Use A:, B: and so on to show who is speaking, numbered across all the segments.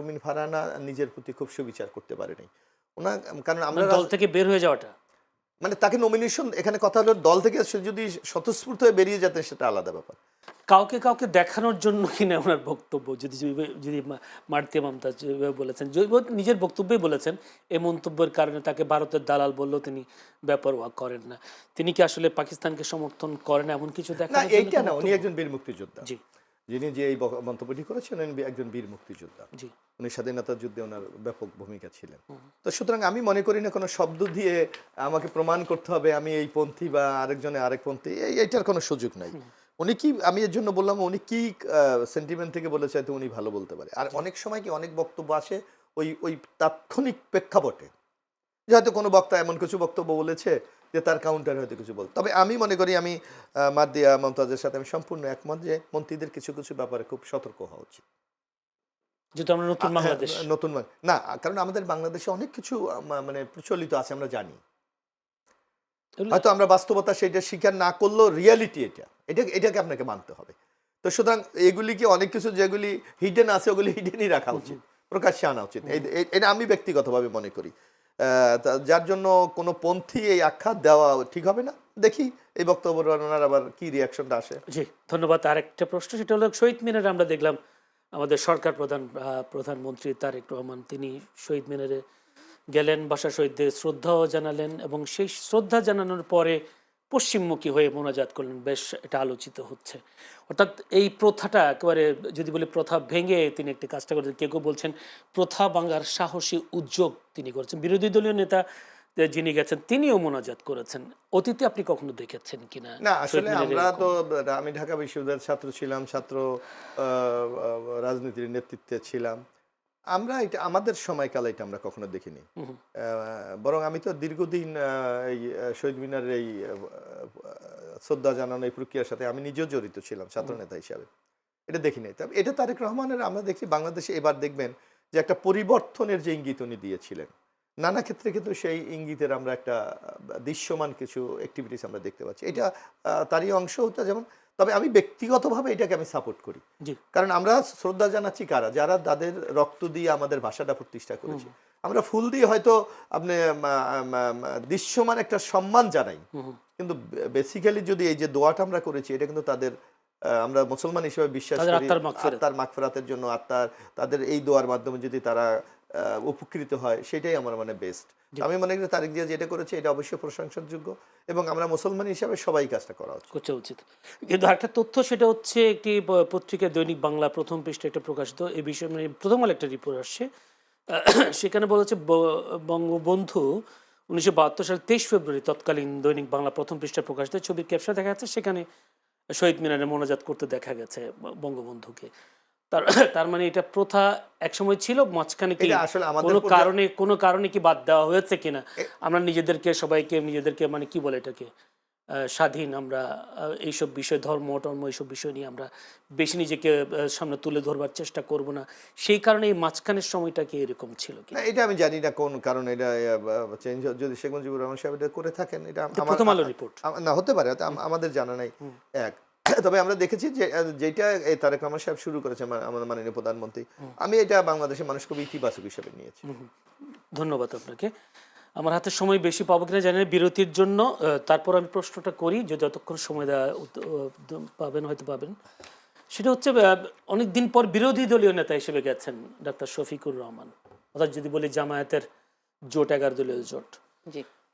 A: রুমিন ফারহানা নিজের প্রতি খুব সুবিচার করতে পারেনি ওনার, কারণ আমরা
B: দল থেকে বের হয়ে যাওয়াটা,
A: মানে তাকে নমিনেশন, এখানে কথা হলো দল থেকে সে যদি স্বতঃস্ফূর্ত হয়ে বেরিয়ে যেতেন সেটা আলাদা ব্যাপার।
B: কাউকে কাউকে দেখানোর জন্য কিনা ওনার বক্তব্য, যদি যদি মার্তিয়া মমতাজ বলেছেন, নিজের বক্তব্যেই বলেছেন এই মন্তব্যের কারণে তাকে ভারতের দালাল বললেও তিনি বেপরোয়া করেন না। তিনি কি আসলে পাকিস্তানকে সমর্থন করেন এমন কিছু
A: না,
B: দেখানোর
A: এইটা
B: জন্য?
A: না, উনি একজন বীর মুক্তিযোদ্ধা।
B: জি
A: যিনি যে এই মন্তব্যটি করেছেন উনি একজন বীর মুক্তিযোদ্ধা।
B: জি,
A: উনি স্বাধীনতা যুদ্ধে ওনার ব্যাপক ভূমিকা ছিলেন। তো সুতরাং আমি মনে করি না কোনো শব্দ দিয়ে আমাকে প্রমাণ করতে হবে আমি এই পন্থী বা আরেকজনে আরেক পন্থী, এইটার কোনো সুযোগ নাই। উনি কি, আমি এর জন্য বললাম উনি কি সেন্টিমেন্ট থেকে বলেছে হয়তো উনি ভালো বলতে পারে। আর অনেক সময় কি অনেক বক্তব্য আসে ওই ওই তাৎক্ষণিক প্রেক্ষাপটে, যে হয়তো কোনো বক্তা এমন কিছু বক্তব্য বলেছে যে তার কাউন্টার হয়তো কিছু বল। তবে আমি মনে করি, আমি মার্দিয়া মমতাজের সাথে আমি সম্পূর্ণ একমত যে মন্ত্রীদের কিছু কিছু ব্যাপারে খুব সতর্ক হওয়া উচিত।
B: যেহেতু আমরা নতুন বাংলাদেশ,
A: নতুন না, কারণ আমাদের বাংলাদেশে অনেক কিছু মানে প্রচলিত আছে আমরা জানি, হয়তো আমরা বাস্তবতা সেটা স্বীকার না করলেও রিয়ালিটি এটাকে আপনাকে মানতে হবে। তো সুতরাং এগুলিকে অনেক কিছু যেগুলি হিডেন আছে ওগুলি হিডেনই রাখা উচিত, প্রকাশ্যে আনা উচিত। এটা আমি ব্যক্তিগতভাবে মনে করি। যার জন্য কোনো পন্থী এই আখ্যা দেওয়া ঠিক হবে না। দেখি এই বক্তব্য ওনার আবার কি রিয়াকশনটা আসে।
B: জি ধন্যবাদ। আরেকটা প্রশ্ন, সেটা হলো শহীদ মিনারে আমরা দেখলাম আমাদের সরকার প্রধানমন্ত্রী তারেক রহমান তিনি শহীদ মিনারে গেলেন, ভাষা শহীদদের শ্রদ্ধাও জানালেন এবং সেই শ্রদ্ধা জানানোর পরে পশ্চিমমুখী হয়ে মোনাজাত করলেন। বেশ এটা আলোচিত হচ্ছে। অর্থাৎ এই প্রথাটা একেবারে যদি বলি প্রথা ভেঙে তিনি একটি কাজটা করেছেন। কেউ কেউ বলছেন প্রথা ভাঙার সাহসী উদ্যোগ তিনি করেছেন। বিরোধী দলীয় নেতা যিনি গেছেন তিনিও মোনাজাত করেছেন। অতীতে আপনি কখনো দেখেছেন কিনা?
A: না, আসলে আমরা তো, আমি ঢাকা বিশ্ববিদ্যালয়ের ছাত্র ছিলাম, ছাত্র রাজনীতির নেতৃত্বে ছিলাম। আমরা এটা আমাদের সময়কালে এটা আমরা কখনো দেখিনি। বরং আমি তো দীর্ঘদিন এই শহীদ মিনারের এই শ্রদ্ধা জানানো এই প্রক্রিয়ার সাথে আমি নিজেও জড়িত ছিলাম ছাত্র নেতা হিসাবে। এটা দেখিনি। তবে এটা তারেক রহমানের আমরা দেখছি বাংলাদেশে এবার দেখবেন যে একটা পরিবর্তনের যে ইঙ্গিত উনি দিয়েছিলেন, নানা ক্ষেত্রে কিন্তু সেই ইঙ্গিতের আমরা একটা দৃশ্যমান কিছু অ্যাক্টিভিটিস আমরা দেখতে পাচ্ছি। এটা তারই অংশ হতো যেমন। তবে আমি ব্যক্তিগতভাবে এটাকে আমি সাপোর্ট করি, কারণ আমরা শ্রদ্ধা জানাচ্ছি কারা, যারা তাদের রক্ত দিয়ে আমাদের ভাষাটা প্রতিষ্ঠা করেছে। আমরা ফুল দিয়ে হয়তো আপনি দৃশ্যমান একটা সম্মান জানাই, কিন্তু বেসিক্যালি যদি এই যে দোয়াটা আমরা করেছি এটা কিন্তু তাদের, আমরা মুসলমান হিসেবে বিশ্বাস করি আত্মার মাগফিরাতের জন্য, তাদের এই দোয়ার মাধ্যমে যদি তারা উপকৃত হয় সেটাই আমার মানে বেস্ট। আমি মনে করি তারেক জিয়া যেটা করেছে এটা অবশ্যই প্রশংসার যোগ্য এবং আমরা মুসলমান হিসাবে সবাই কাজটা করা উচিত।
B: কিন্তু একটা তথ্য, সেটা হচ্ছে একটি পত্রিকা দৈনিক বাংলা প্রথম পৃষ্ঠায় এটা প্রকাশিত, এই বিষয়ে মানে প্রথম আলো একটা রিপোর্ট আসছে, সেখানে বলেছে বঙ্গবন্ধু 1972 সালের 23 ফেব্রুয়ারি তৎকালীন দৈনিক বাংলা প্রথম পৃষ্ঠায় প্রকাশিত ছবির ক্যাপশন দেখা যাচ্ছে, সেখানে শহীদ মিনারে মোনাজাত করতে দেখা গেছে বঙ্গবন্ধুকে। তার মানে এটা প্রথা একসময় ছিল, মাঝখানে কি কোনো কারণে কি বাদ দেওয়া হয়েছে কিনা? আমরা নিজেদেরকে মানে কি বলে এটাকে স্বাধীন, আমরা এইসব বিষয় ধর্ম এইসব বিষয় নিয়ে আমরা বেশি নিজেকে সামনে তুলে ধরবার চেষ্টা করব না, সেই কারণে এই মাঝখানের সময়টা কি এরকম ছিল কি?
A: এটা আমি জানি না কোন কারণে এটা চেঞ্জ, যদি শেখ মুজিবুর রহমান সাহেব এটা করে থাকেন এটা
B: প্রথম আলো রিপোর্ট
A: না হতে পারে, আমাদের জানা নাই। তবে আমরা দেখেছি যে যেটা এই তারেক রহমান সাহেব শুরু করেছে আমাদের মাননীয় প্রধানমন্ত্রী, আমি এটা বাংলাদেশের মানুষ খুব ইতিবাচক হিসেবে নিয়েছি।
B: ধন্যবাদ আপনাকে। আমার হাতে সময় বেশি পাবো কিনা জানি না বিরতির জন্য, তারপর আমি প্রশ্নটা করি, যে যতক্ষণ সময় পাবেন হয়তো পাবেন। সেটা হচ্ছে অনেকদিন পর বিরোধী দলীয় নেতা হিসেবে গেছেন ডাক্তার শফিকুর রহমান, অর্থাৎ যদি বলি জামায়াতের জোট 11 দলীয় জোট।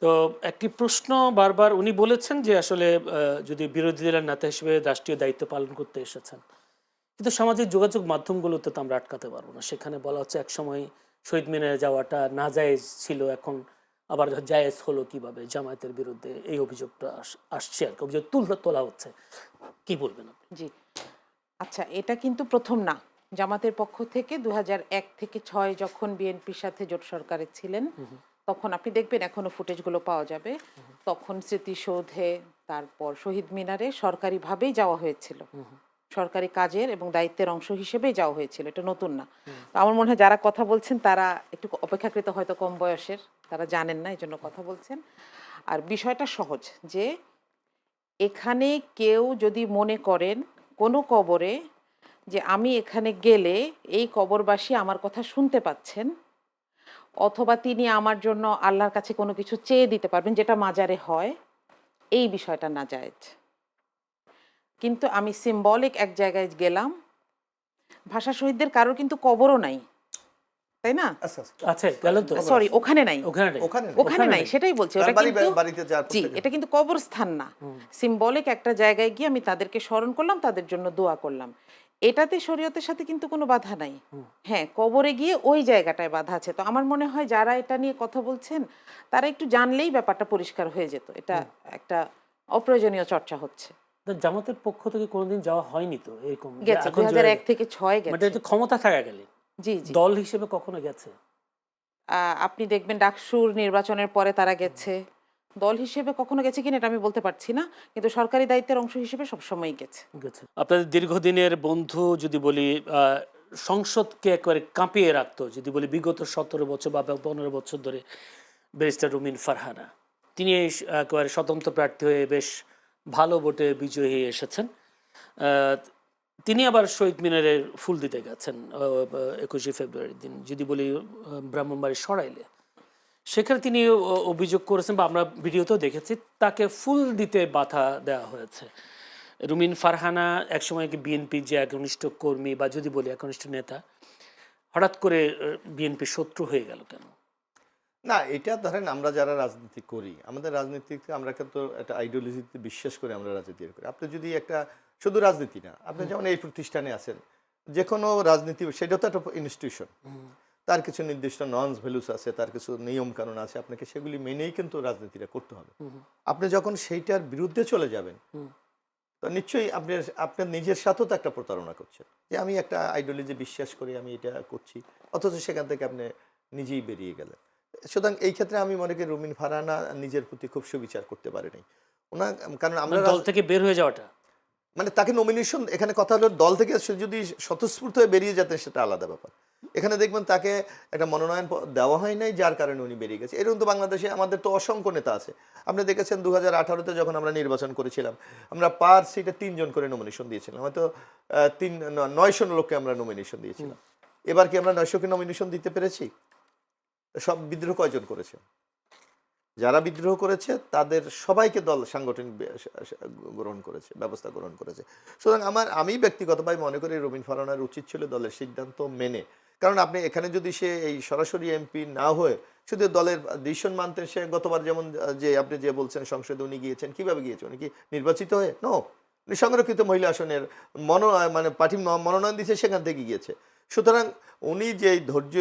B: তো একটি প্রশ্ন বারবার উনি বলেছেন যে আসলে যদি বিরোধী দলের নেতা হিসেবে রাষ্ট্রীয় দায়িত্ব পালন করতে এসেছেন, কিন্তু সামাজিক যোগাযোগ মাধ্যমগুলোতে তো আমরা আটকাতে পারবো না। সেখানে বলা হচ্ছে একসময় শহীদ মিনারে যাওয়াটা নাজায়েজ ছিল, এখন আবার জায়েজ হলো কিভাবে, জামায়াতের বিরুদ্ধে এই অভিযোগটা আসছে আর কি, অভিযোগ তোলা হচ্ছে, কি বলবেন আপনি?
C: জি আচ্ছা, এটা কিন্তু প্রথম না। জামাতের পক্ষ থেকে 2001 থেকে 6 যখন বিএনপির সাথে জোট সরকারে ছিলেন, তখন আপনি দেখবেন এখনো ফুটেজগুলো পাওয়া যাবে, তখন স্মৃতিসৌধে তারপর শহীদ মিনারে সরকারিভাবেই যাওয়া হয়েছিল, সরকারি কাজের এবং দায়িত্বের অংশ হিসেবেই যাওয়া হয়েছিল, এটা নতুন না। আমার মনে হয় যারা কথা বলছেন তারা একটু অপেক্ষাকৃত হয়তো কম বয়সের, তারা জানেন না, এই জন্য কথা বলছেন। আর বিষয়টা সহজ, যে এখানে কেউ যদি মনে করেন কোনো কবরে যে আমি এখানে গেলে এই কবরবাসী আমার কথা শুনতে পাচ্ছেন, অথবা তিনি আমার জন্য আল্লাহর কাছে কোনো কিছু চেয়ে দিতে পারবেন, যেটা মাজারে হয়, এই বিষয়টা নাজায়েজ। কিন্তু আমি সিম্বলিক এক জায়গায় গেলাম, ভাষা শহীদদের কারোর কিন্তু কবরও নাই, তাই না?
A: আচ্ছা আচ্ছা।
B: আছে গেল তো
C: সরি, ওখানে নাই,
B: ওখানে নেই।
A: ওখানে নেই।
C: ওখানে নাই, সেটাই বলছি।
A: তার
C: ওটা কিন্তু
A: বাড়িতে যাওয়ার পর
C: জি,
A: থেকে-
C: এটা কিন্তু কবরস্থান না, সিম্বলিক একটা জায়গায় গিয়ে আমি তাদেরকে স্মরণ করলাম, তাদের জন্য দোয়া করলাম। এটাতে শরীয়তের সাথে কিন্তু কোনো বাধা নাই। হ্যাঁ, কবরে গিয়ে ওই জায়গাটায় বাধা আছে। তো আমার মনে হয় যারা এটা নিয়ে কথা বলছেন তারা একটু জানলেই ব্যাপারটা পরিষ্কার হয়ে যেত। এটা একটা অপ্রয়োজনীয় চর্চা হচ্ছে।
B: তো জামাতের পক্ষ থেকে কোনোদিন যাওয়া হয়নি তো এরকম যে
C: গেছে
B: এখন
C: 2001 থেকে 6
B: মানে
C: গেছে।
B: এটা ক্ষমতা থাকা গেলে
C: জি জি।
B: দল হিসেবে কখনো গেছে?
C: আপনি দেখবেন ডাকসুর নির্বাচনের পরে তারা গেছে। দল হিসেবে কখনো গেছে কিনা এটা আমি বলতে পারছি না, কিন্তু সরকারি দায়িত্বের অংশ হিসেবে সবসময়ই গেছে।
B: গেছে। আপনাদের দীর্ঘদিনের বন্ধু যদি বলি, সংসদকে একেবারে কাঁপিয়ে রাখতো যদি বলি বিগত 17 বছর বা 15 বছর ধরে, ব্যারিস্টার রুমিন ফারহানা, তিনি একেবারে স্বতন্ত্র প্রার্থী হয়ে বেশ ভালো ভোটে বিজয়ী হয়ে এসেছেন। তিনি আবার শহীদ মিনারে ফুল দিতে গেছেন 21শে ফেব্রুয়ারির দিন, যদি বলি ব্রাহ্মণবাড়ি সরাইলে। সেখানে তিনি অভিযোগ করেছেন, বা আমরা ভিডিওতেও দেখেছি, তাকে ফুল দিতে বাধা দেওয়া হয়েছে। রুমিন ফারহানা একসময় কি বিএনপি যে একনিষ্ঠ কর্মী বা যদি বলি একনিষ্ঠ নেতা, হঠাৎ করে বিএনপি শত্রু হয়ে গেল কেন?
A: না, এটা ধরেন আমরা যারা রাজনীতি করি, আমাদের রাজনীতিতে আমরা কিন্তু একটা আইডিওলজিতে বিশ্বাস করে আমরা রাজনীতি করি। আপনি যদি একটা শুধু রাজনীতি না, আপনি যেমন এই প্রতিষ্ঠানে আছেন, যে কোনো রাজনীতি সেটা তো একটা ইনস্টিটিউশন, তার কিছু নির্দিষ্ট নর্মস ভ্যালুস আছে, তার কিছু নিয়ম কানুন আছে, আপনাকে সেগুলি মেনেই কিন্তু রাজনীতিটা করতে হবে। আপনি যখন সেইটার বিরুদ্ধে চলে যাবেন, তো নিশ্চয়ই আপনার নিজের সাথেও তো একটা প্রতারণা করছেন, যে আমি একটা আইডিওলজি বিশ্বাস করি, আমি এটা করছি, অথচ সেখান থেকে আপনি নিজেই বেরিয়ে গেলেন। সুতরাং এই ক্ষেত্রে আমি মনে করি রুমিন ফারহানা নিজের প্রতি খুব সুবিচার করতে পারেনি ওনার, কারণ আমরা
B: দল থেকে বের হয়ে যাওয়াটা,
A: মানে তাকে নমিনেশন, এখানে কথা হলো দল থেকে সে যদি স্বতঃস্ফূর্ত হয়ে বেরিয়ে যেতেন সেটা আলাদা ব্যাপার। এখানে দেখবেন তাকে একটা মনোনয়ন দেওয়া হয় নাই, যার কারণে উনি বেরিয়ে গেছে। এরকম তো বাংলাদেশে আমাদের তো অসংখ্য নেতা আছে। আপনি দেখেছেন 2018-তে যখন আমরা নির্বাচন করেছিলাম, আমরা পার সিটে 3 জন করে নমিনেশন দিয়েছিলাম, হয়তো 900 লোককে আমরা নমিনেশন দিয়েছিলাম। এবার কি আমরা 900কে নমিনেশন দিতে পেরেছি? সব বিদ্রোহ কয়জন করেছে? যারা বিদ্রোহ করেছে তাদের সবাইকে দল সাংগঠনিক গ্রহণ করেছে, ব্যবস্থা গ্রহণ করেছে। সুতরাং আমি ব্যক্তিগতভাবে মনে করি রুমিন ফারহানার উচিত ছিল দলের সিদ্ধান্ত মেনে, কারণ আপনি এখানে যদি সে এই সরাসরি এমপি না হয়ে শুধু দলের ডিসিশন মানতেন, সে গতবার যেমন যে আপনি যে বলছেন সংসদে উনি গিয়েছেন, কিভাবে গিয়েছেন? উনি কি নির্বাচিত হয়ে? নো, উনি সংরক্ষিত মহিলা আসনের মানে পার্টি মনোনয়ন দিয়েছে, সেখান থেকে গিয়েছে। সুতরাং উনি যে ধৈর্য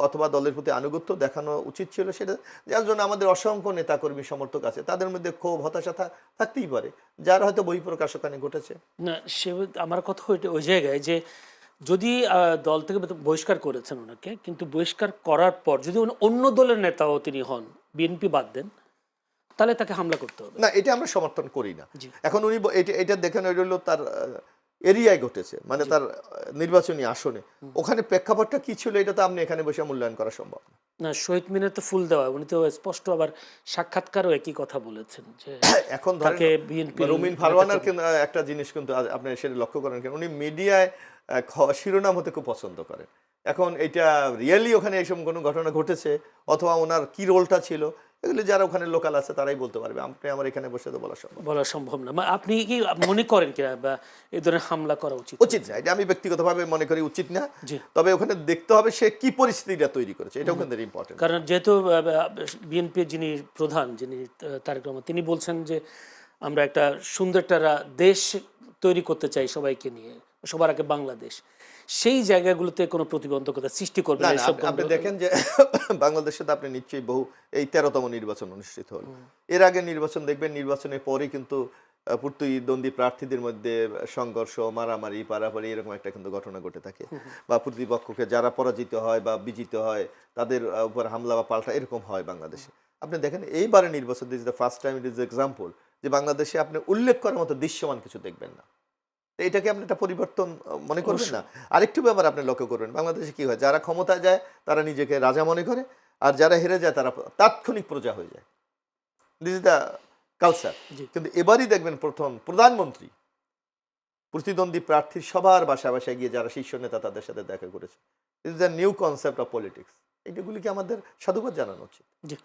A: অথবা দলের প্রতি আনুগত্য দেখানো উচিত ছিল, সেটা যার জন্য আমাদের অসংখ্য নেতাকর্মী সমর্থক আছে, তাদের মধ্যে ক্ষোভ হতাশা থাকতেই পারে, যার হয়তো বহিঃপ্রকাশ ওখানে ঘটেছে।
B: না, সে আমার কথা ওই জায়গায় যে যদি দল থেকে বহিষ্কার করেছেন ওনাকে, কিন্তু বহিষ্কার করার পর যদি অন্য দলের নেতাও তিনি হন, বিএনপি বাদ দেন, তাহলে তাকে হামলা করতে হবে
A: না, এটা আমরা সমর্থন করি না।
B: জি।
A: এখন উনি এটা দেখেন, ওই হলো তার এরিয়ায় ঘটেছে, মানে তার নির্বাচনী আসনে, ওখানে প্রেক্ষাপটটা কি ছিল এটা তো আপনি এখানে বসে মূল্যায়ন করা সম্ভব না।
B: না, শহীদ মিনার তো ফুল দেওয়া, উনি তো স্পষ্ট আবার সাক্ষাৎকারও একই কথা বলেছেন যে
A: এখন
B: তাকে বিএনপি
A: রুমিন ফারহানার একটা জিনিস কিন্তু আপনি সেটা লক্ষ্য করেন, কেন উনি মিডিয়ায় শিরোনাম হতে খুব পছন্দ করেন। এখন এটা রিয়েলি ওখানে এইসব কোনো ঘটনা ঘটেছে অথবা ওনার কি রোলটা ছিল, এগুলো যারা ওখানে লোকাল আছে তারাই বলতে পারবে, আপনি আমার এখানে বসে তো বলা সম্ভব
B: না। আপনি কি মনে করেন কিনা বা এই ধরনের হামলা করা উচিত
A: না? এটা আমি ব্যক্তিগতভাবে মনে করি উচিত না।
B: জি।
A: তবে ওখানে দেখতে হবে সে কি পরিস্থিতিটা তৈরি করেছে, এটাও কিন্তু ইম্পর্টেন্ট।
B: কারণ যেহেতু বিএনপির যিনি প্রধান, যিনি তারেক রহমান, তিনি বলছেন যে আমরা একটা সুন্দর একটা দেশ তৈরি করতে চাই সবাইকে নিয়ে, সবার আগে বাংলাদেশ, সেই জায়গাগুলোতে কোনো প্রতিবন্ধকতা সৃষ্টি করবে না।
A: আপনি দেখেন যে বাংলাদেশে তো আপনি নিশ্চয়ই এই 13তম নির্বাচন অনুষ্ঠিত হলো, এর আগে নির্বাচন দেখবেন, নির্বাচনের পরে কিন্তু প্রতিদ্বন্দ্বী প্রার্থীদের মধ্যে সংঘর্ষ, মারামারি, পারাপারি এরকম একটা কিন্তু ঘটনা ঘটে থাকে, বা প্রতিপক্ষকে যারা পরাজিত হয় বা বিজিত হয় তাদের উপর হামলা বা পাল্টা এরকম হয় বাংলাদেশে। আপনি দেখেন এইবারে নির্বাচন this the first time, it is example যে বাংলাদেশে আপনি উল্লেখ করার মতো দৃশ্যমান কিছু দেখবেন না। এটাকে আপনি একটা পরিবর্তন মনে করবেন না? আরেকটু ব্যাপার আপনি লক্ষ্য করবেন, বাংলাদেশে কি হয়, যারা ক্ষমতায় যায় তারা নিজেকে রাজা মনে করে, আর যারা হেরে যায় তারা তাৎক্ষণিক প্রজা হয়ে যায়। This is the culture. কিন্তু এবারই দেখবেন প্রথম প্রধানমন্ত্রী প্রতিদ্বন্দ্বী প্রার্থীর সবার বাসায় বাসায় গিয়ে যারা শীর্ষ নেতা তাদের সাথে দেখা করেছে। It is the new concept of politics. এইগুলিকে আমাদের সাধুবাদ জানানো উচিত।
B: জি।